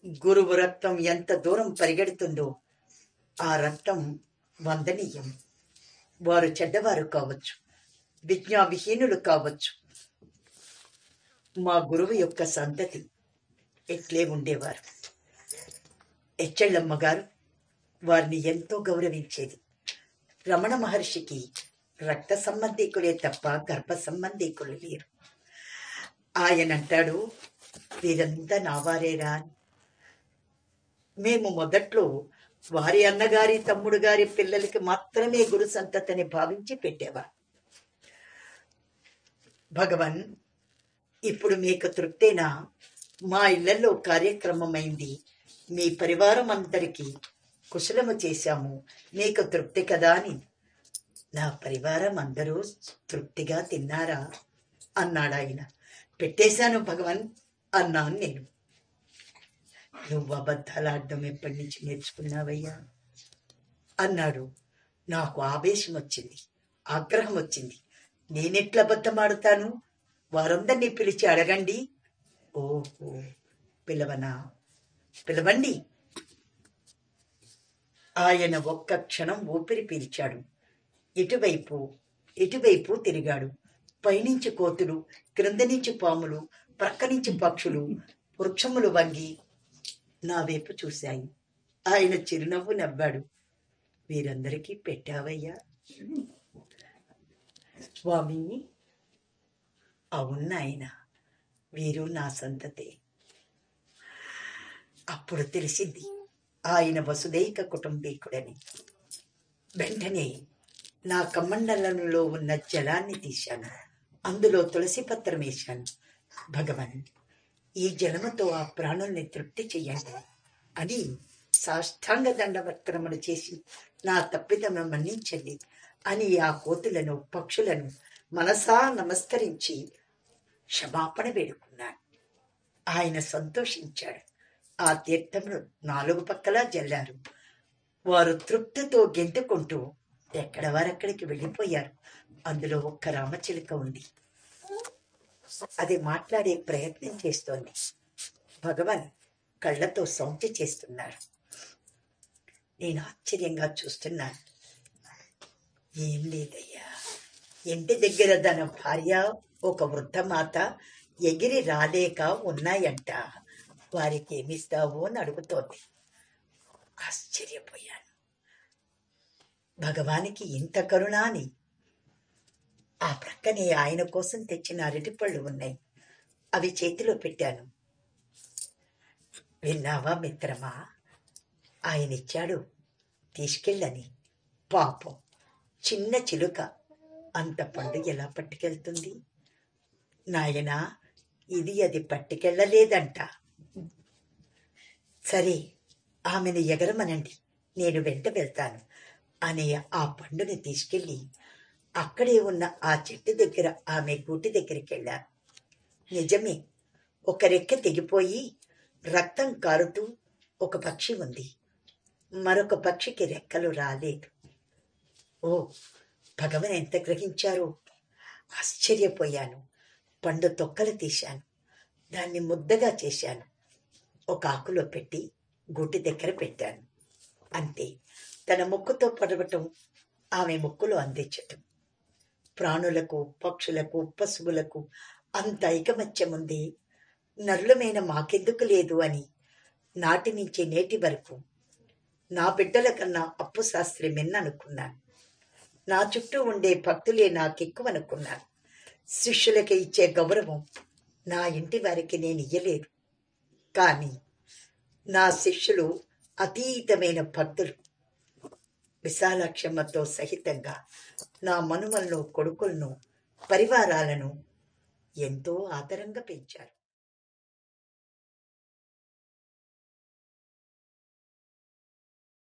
గురువు రక్తం ఎంత దూరం పరిగెడుతుందో ఆ రక్తం వందనీయం. వారు చెడ్డవారు కావచ్చు, విజ్ఞావిహీనులు కావచ్చు. మా గురువు యొక్క సంతతి ఎట్లే ఉండేవారు. ఎచ్చెళ్ళమ్మ గారు వారిని ఎంతో గౌరవించేది. రమణ మహర్షికి రక్త సంబంధీకులే తప్ప గర్భ సంబంధీకులు లేరు. ఆయన అంటాడు, వీరంతా నావారేరా. మేము మొదట్లో వారి అన్నగారి తమ్ముడు గారి పిల్లలకి మాత్రమే గురు సంతతిని భావించి పెట్టేవారు. భగవన్, ఇప్పుడు మీకు తృప్తేనా? మా ఇళ్లలో కార్యక్రమమైంది, మీ పరివారం అందరికీ కుశలము చేశాము, మీకు తృప్తి కదా అని. నా పరివారం అందరూ తృప్తిగా తిన్నారా అన్నాడు ఆయన. పెట్టేశాను భగవన్ అన్నాను నేను. నువ్వు అబద్ధాలు ఆడడం ఎప్పటి నుంచి నేర్చుకున్నావయ్యా అన్నాడు. నాకు ఆవేశం వచ్చింది, ఆగ్రహం వచ్చింది. నేనెట్లా అబద్ధం ఆడుతాను? వారందరినీ పిలిచి అడగండి. ఓహో, పిలవనా? పిలవండి. ఆయన ఒక్క క్షణం ఊపిరి పీల్చాడు. ఇటువైపు తిరిగాడు. పైనుంచి కోతులు, క్రింద నుంచి పాములు, ప్రక్క నుంచి పక్షులు, వృక్షములు వంగి నా వైపు చూశాయి. ఆయన చిరునవ్వు నవ్వాడు. వీరందరికీ పెట్టావయ్యా? స్వామి, అవునాయన, వీరు నా సంతతే. అప్పుడు తెలిసింది ఆయన వసుదైక కుటుంబీకుడని. వెంటనే నా కమండలంలో ఉన్న జలాన్ని తీశాను, అందులో తులసి పత్రం వేశాను. భగవన్, ఈ జలముతో ఆ ప్రాణుల్ని తృప్తి చెయ్యండి అని సాష్టాంగ దండవక్రమణ చేసి నా తప్పిదమును మన్నించండి అని ఆ కోతులను, పక్షులను మనసా నమస్కరించి క్షమాపణ వేడుకున్నాను. ఆయన సంతోషించాడు. ఆ తీర్థమును 4 పక్కలా జల్లారు. వారు తృప్తితో గెంతుకుంటూ ఎక్కడ వారక్కడికి వెళ్ళిపోయారు. అందులో ఒక్క రామచిలుక ఉంది. అది మాట్లాడే ప్రయత్నం చేస్తోంది. భగవాన్ కళ్ళతో సౌంజ్య చేస్తున్నాడు. నేను ఆశ్చర్యంగా చూస్తున్నాను. ఏం లేదయ్యా, ఇంటి దగ్గర తన భార్య ఒక వృద్ధమాత ఎగిరి రాలేక ఉన్నాయంట. వారికి ఏమిస్తావో అని అడుగుతోంది. ఆశ్చర్యపోయాను. భగవానికి ఇంత కరుణ అని. ఆ ప్రక్కనే ఆయన కోసం తెచ్చిన అరటిపళ్ళు ఉన్నాయి. అవి చేతిలో పెట్టాను. విన్నావా మిత్రమా, ఆయన ఇచ్చాడు, తీసుకెళ్ళని. పాపం, చిన్న చిలుక అంత పండు ఎలా పట్టుకెళ్తుంది? నాయనా, ఇది అది పట్టుకెళ్ళలేదంట. సరే, ఆమెను ఎగరమనండి, నేను వెంట వెళ్తాను అనే ఆ పండుని తీసుకెళ్ళి అక్కడే ఉన్న ఆ చెట్టు దగ్గర ఆమె గూటి దగ్గరికి వెళ్ళాను. నిజమే, ఒక రెక్క తెగిపోయి రక్తం కారుతూ ఒక పక్షి ఉంది. మరొక పక్షికి రెక్కలు రాలేదు. ఓ, భగవన్ ఎంత గ్రహించారో! ఆశ్చర్యపోయాను. పండు తొక్కలు తీశాను, దాన్ని ముద్దగా చేశాను, ఒక ఆకులో పెట్టి గూటి దగ్గర పెట్టాను. అంతే, తన ముక్కుతో పడవటం, ఆమె ముక్కులో అందించటం. ప్రాణులకు, పక్షులకు, పశువులకు అంత ఐకమత్యముంది, నరులమైన మాకెందుకు లేదు అని నాటి నుంచి నేటి వరకు నా బిడ్డల కన్నా అప్పు శాస్త్రి మిన్ననుకున్నాను. నా చుట్టూ ఉండే భక్తులే నాకెక్కువనుకున్నాను. శిష్యులకి ఇచ్చే గౌరవం నా ఇంటి వారికి నేను ఇయ్యలేదు. కానీ నా శిష్యులు అతీతమైన భక్తులు. విశాలాక్షమ్మతో సహితంగా నా మనుమలను, కొడుకులను, పరివారాలను ఎంతో ఆదరంగా పెంచారు.